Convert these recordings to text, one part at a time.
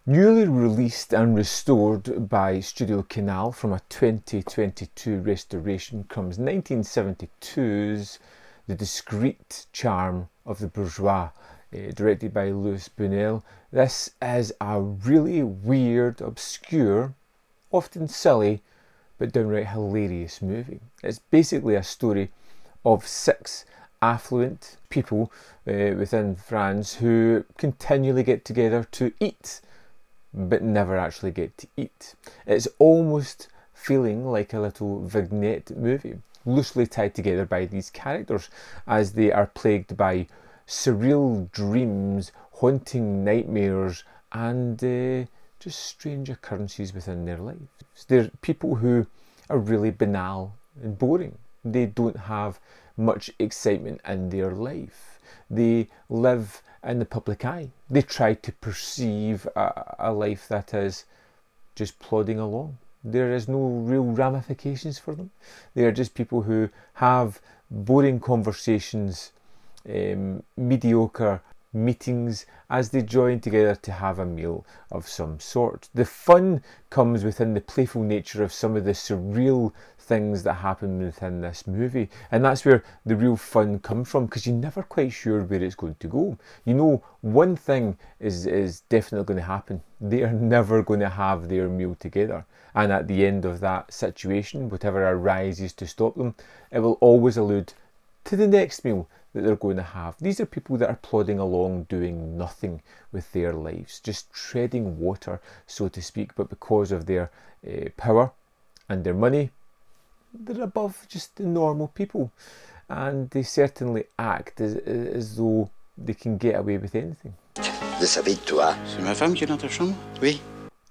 Newly released and restored by Studio Canal from a 2022 restoration comes 1972's The Discreet Charm of the Bourgeoisie, directed by Louis Buñuel. This is a really weird, obscure, often silly, but downright hilarious movie. It's basically a story of six affluent people within France who continually get together to eat, but never actually get to eat. It's almost feeling like a little vignette movie, loosely tied together by these characters as they are plagued by surreal dreams, haunting nightmares, and just strange occurrences within their lives. They're people who are really banal and boring. They don't have much excitement in their life. They live in the public eye. They try to perceive a life that is just plodding along. There is no real ramifications for them. They are just people who have boring conversations, mediocre meetings as they join together to have a meal of some sort. The fun comes within the playful nature of some of the surreal things that happen within this movie, and that's where the real fun comes from, because you're never quite sure where it's going to go. You know, one thing is definitely going to happen: they are never going to have their meal together, and at the end of that situation, whatever arises to stop them, it will always allude to the next meal that they're going to have. These are people that are plodding along doing nothing with their lives, just treading water, so to speak, but because of their power and their money, they're above just the normal people, and they certainly act as though they can get away with anything. Déshabille-toi. C'est ma femme qui est dans ta chambre? Oui.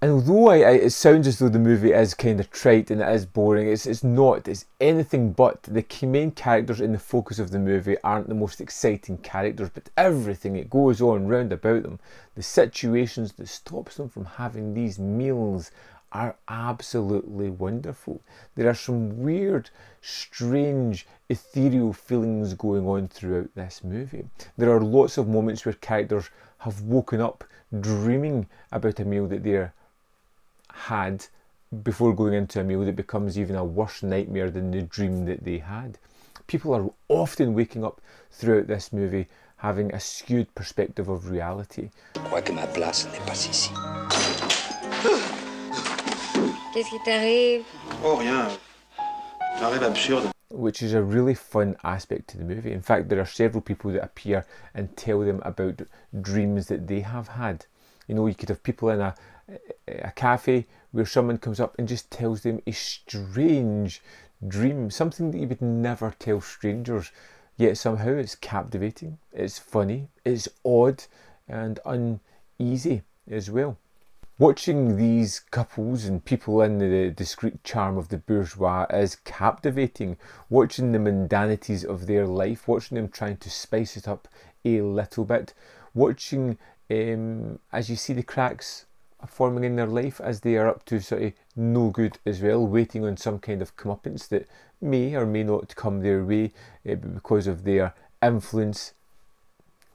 And although it sounds as though the movie is kind of trite and it is boring, it's not. It's anything but. The main characters in the focus of the movie aren't the most exciting characters, but everything that goes on round about them, the situations that stops them from having these meals, are absolutely wonderful. There are some weird, strange, ethereal feelings going on throughout this movie. There are lots of moments where characters have woken up dreaming about a meal that they're had before going into a meal that becomes even a worse nightmare than the dream that they had. People are often waking up throughout this movie having a skewed perspective of reality. Crois que ma place n'est pas ici. Qu'est-ce qui t'arrive? Oh, rien. Un rêve absurde. Which is a really fun aspect to the movie. In fact, there are several people that appear and tell them about dreams that they have had. You know, you could have people in a cafe where someone comes up and just tells them a strange dream, something that you would never tell strangers, yet somehow it's captivating, it's funny, it's odd and uneasy as well. Watching these couples and people in the discreet charm of the bourgeois is captivating. Watching the mundanities of their life, watching them trying to spice it up a little bit, watching as you see the cracks forming in their life as they are up to sort of no good as well, waiting on some kind of comeuppance that may or may not come their way, but because of their influence,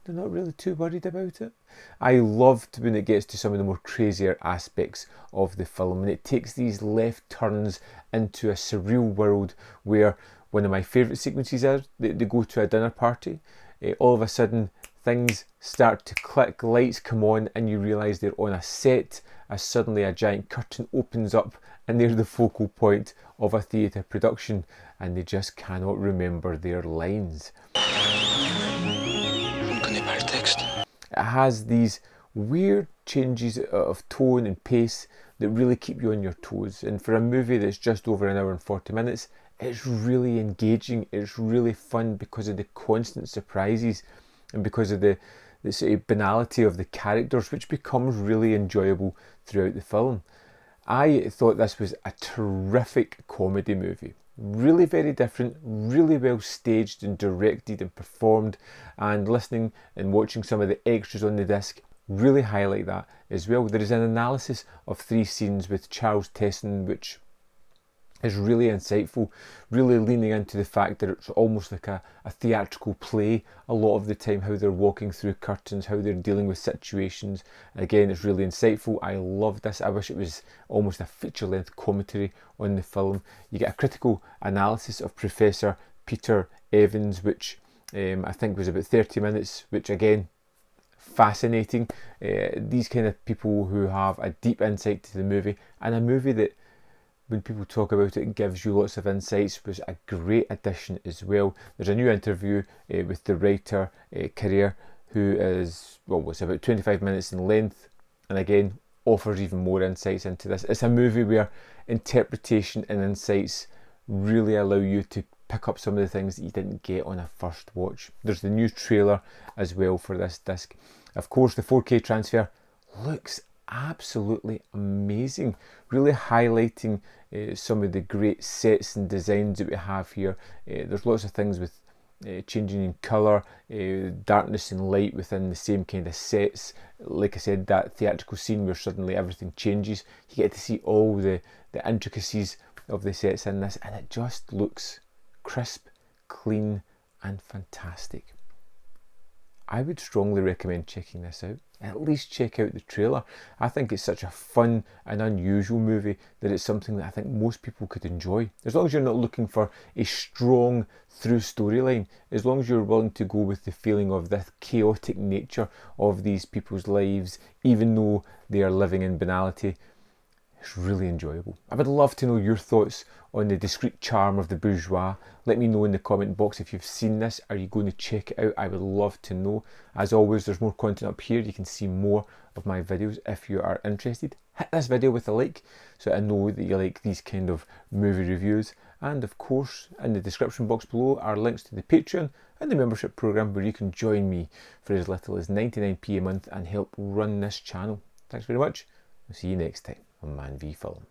they're not really too worried about it. I loved when it gets to some of the more crazier aspects of the film, and it takes these left turns into a surreal world where one of my favourite sequences is they go to a dinner party. All of a sudden things start to click, lights come on, and you realise they're on a set as suddenly a giant curtain opens up and they're the focal point of a theatre production, and they just cannot remember their lines. It has these weird changes of tone and pace that really keep you on your toes, and for a movie that's just over an hour and 40 minutes, it's really engaging, it's really fun because of the constant surprises and because of the sort of banality of the characters, which becomes really enjoyable throughout the film. I thought this was a terrific comedy movie. Really very different, really well staged and directed and performed, and listening and watching some of the extras on the disc really highlight that as well. There is an analysis of 3 scenes with Charles Tesson, which is really insightful, really leaning into the fact that it's almost like a theatrical play a lot of the time, how they're walking through curtains, how they're dealing with situations. Again, it's really insightful. I love this. I wish it was almost a feature-length commentary on the film. You get a critical analysis of Professor Peter Evans, which I think was about 30 minutes, which again, fascinating. These kind of people who have a deep insight to the movie, and a movie that, when people talk about it, gives you lots of insights, was a great addition as well. There's a new interview with the writer, Career, who is, well, it's about 25 minutes in length, and again, offers even more insights into this. It's a movie where interpretation and insights really allow you to pick up some of the things that you didn't get on a first watch. There's the new trailer as well for this disc. Of course, the 4K transfer looks absolutely amazing, really highlighting some of the great sets and designs that we have here. There's lots of things with changing in colour, darkness and light within the same kind of sets. Like I said, that theatrical scene where suddenly everything changes, you get to see all the intricacies of the sets in this, and it just looks crisp, clean and fantastic. I would strongly recommend checking this out. At least check out the trailer. I think it's such a fun and unusual movie that it's something that I think most people could enjoy. As long as you're not looking for a strong through storyline, as long as you're willing to go with the feeling of the chaotic nature of these people's lives, even though they are living in banality, it's really enjoyable. I would love to know your thoughts on the discreet charm of the bourgeois. Let me know in the comment box if you've seen this. Are you going to check it out? I would love to know. As always, there's more content up here. You can see more of my videos if you are interested. Hit this video with a like so I know that you like these kind of movie reviews. And of course, in the description box below are links to the Patreon and the membership program where you can join me for as little as 99p a month and help run this channel. Thanks very much. I'll see you next time on Man v Film.